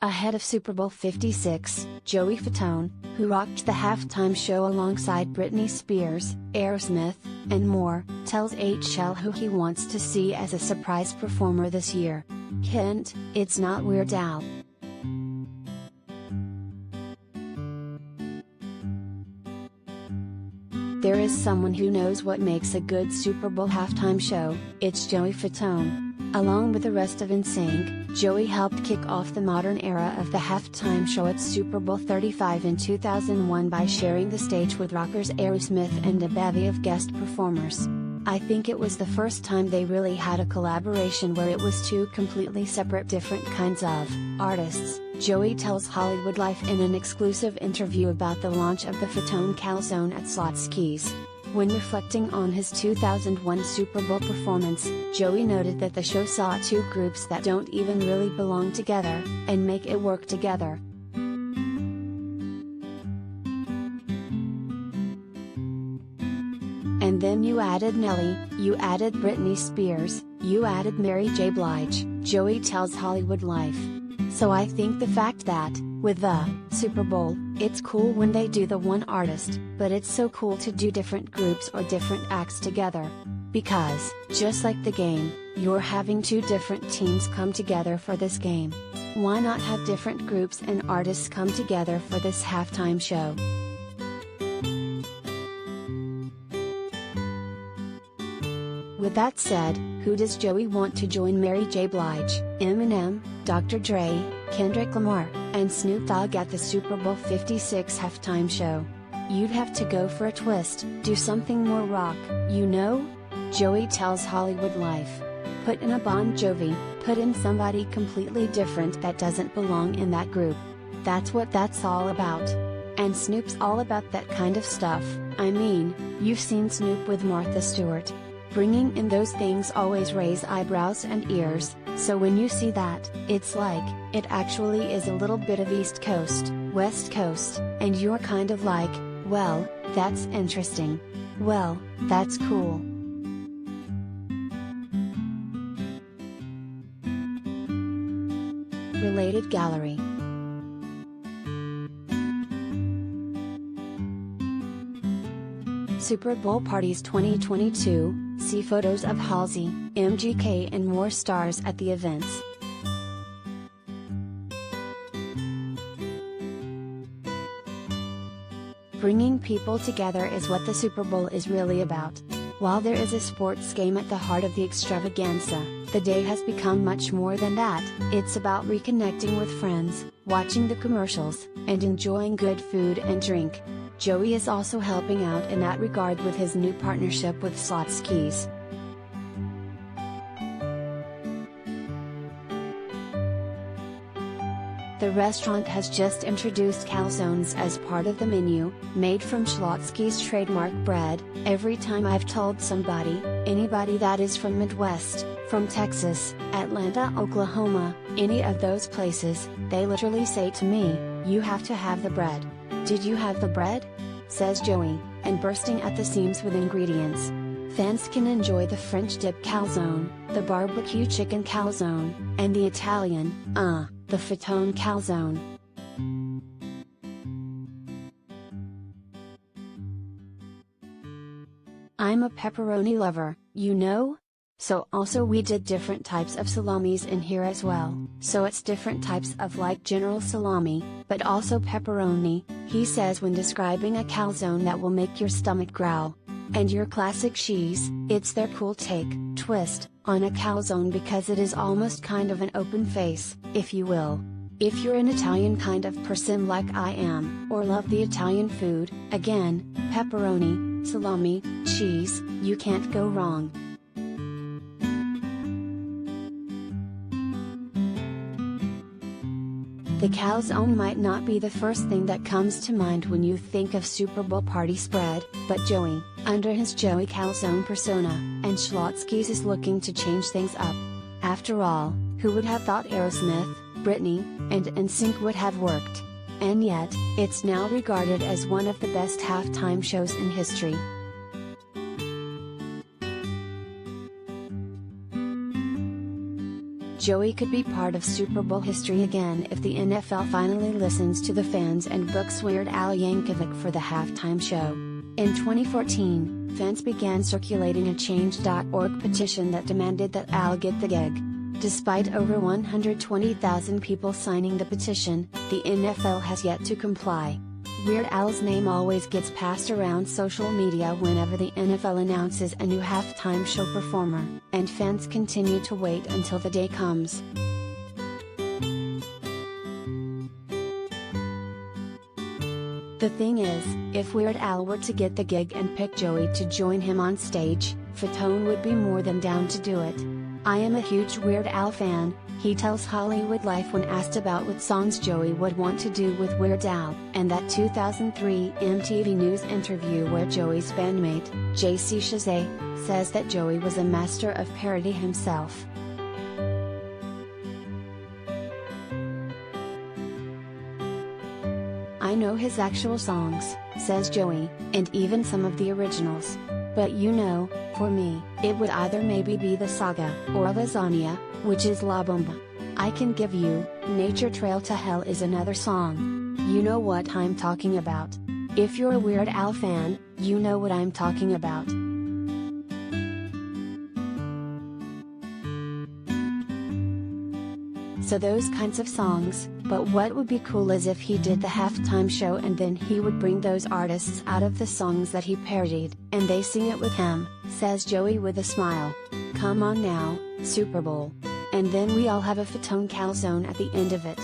Ahead of Super Bowl LVI, Joey Fatone, who rocked the halftime show alongside Britney Spears, Aerosmith, and more, tells HL who he wants to see as a surprise performer this year. Hint, it's not Weird Al. There is someone who knows what makes a good Super Bowl halftime show, it's Joey Fatone. Along with the rest of NSYNC, Joey helped kick off the modern era of the halftime show at Super Bowl XXXV in 2001 by sharing the stage with rockers Aerosmith and a bevy of guest performers. I think it was the first time they really had a collaboration where it was two completely separate different kinds of artists, Joey tells Hollywood Life in an exclusive interview about the launch of the Fatone calzone at Slotsky's. When reflecting on his 2001 Super Bowl performance, Joey noted that the show saw two groups that don't even really belong together, and make it work together. And then you added Nelly, you added Britney Spears, you added Mary J. Blige, Joey tells Hollywood Life. So I think the fact that, with the Super Bowl, it's cool when they do the one artist, but it's so cool to do different groups or different acts together. Because, just like the game, you're having two different teams come together for this game. Why not have different groups and artists come together for this halftime show? With that said, who does Joey want to join Mary J. Blige, Eminem, Dr. Dre, Kendrick Lamar, and Snoop Dogg at the Super Bowl LVI halftime show? You'd have to go for a twist, do something more rock, you know? Joey tells Hollywood Life. Put in a Bon Jovi, put in somebody completely different that doesn't belong in that group. That's what that's all about. And Snoop's all about that kind of stuff. I mean, you've seen Snoop with Martha Stewart. Bringing in those things always raise eyebrows and ears, so when you see that, it's like, it actually is a little bit of East Coast, West Coast, and you're kind of like, well, that's interesting. Well, that's cool. Related gallery. Super Bowl Parties 2022, see photos of Halsey, MGK and more stars at the events. Bringing people together is what the Super Bowl is really about. While there is a sports game at the heart of the extravaganza, the day has become much more than that. It's about reconnecting with friends, watching the commercials, and enjoying good food and drink. Joey is also helping out in that regard with his new partnership with Slotsky's. The restaurant has just introduced calzones as part of the menu, made from Slotsky's trademark bread. Every time I've told somebody, anybody that is from Midwest, from Texas, Atlanta, Oklahoma, any of those places, they literally say to me, "You have to have the bread." "Did you have the bread?" says Joey, and bursting at the seams with ingredients. Fans can enjoy the French dip calzone, the barbecue chicken calzone, and the Italian, the Fatone calzone. I'm a pepperoni lover, you know? So also we did different types of salamis in here as well, so it's different types of like general salami, but also pepperoni, he says when describing a calzone that will make your stomach growl. And your classic cheese, it's their cool take, twist, on a calzone because it is almost kind of an open face, if you will. If you're an Italian kind of person like I am, or love the Italian food, again, pepperoni, salami, cheese, you can't go wrong. The calzone might not be the first thing that comes to mind when you think of Super Bowl party spread, but Joey, under his Joey Calzone persona, and Slotsky's is looking to change things up. After all, who would have thought Aerosmith, Britney, and NSYNC would have worked? And yet, it's now regarded as one of the best halftime shows in history. Joey could be part of Super Bowl history again if the NFL finally listens to the fans and books Weird Al Yankovic for the halftime show. In 2014, fans began circulating a Change.org petition that demanded that Al get the gig. Despite over 120,000 people signing the petition, the NFL has yet to comply. Weird Al's name always gets passed around social media whenever the NFL announces a new halftime show performer, and fans continue to wait until the day comes. The thing is, if Weird Al were to get the gig and pick Joey to join him on stage, Fatone would be more than down to do it. "I am a huge Weird Al fan," he tells Hollywood Life when asked about what songs Joey would want to do with Weird Al, and that 2003 MTV News interview where Joey's bandmate, JC Chasez, says that Joey was a master of parody himself. "I know his actual songs," says Joey, "and even some of the originals. But you know, for me, it would either maybe be the Saga, or Lasagna, which is La Bomba. I can give you, Nature Trail to Hell is another song. You know what I'm talking about. If you're a Weird Al fan, you know what I'm talking about." So those kinds of songs, but what would be cool is if he did the halftime show and then he would bring those artists out of the songs that he parodied, and they sing it with him, says Joey with a smile. "Come on now, Super Bowl. And then we all have a Fatone calzone at the end of it."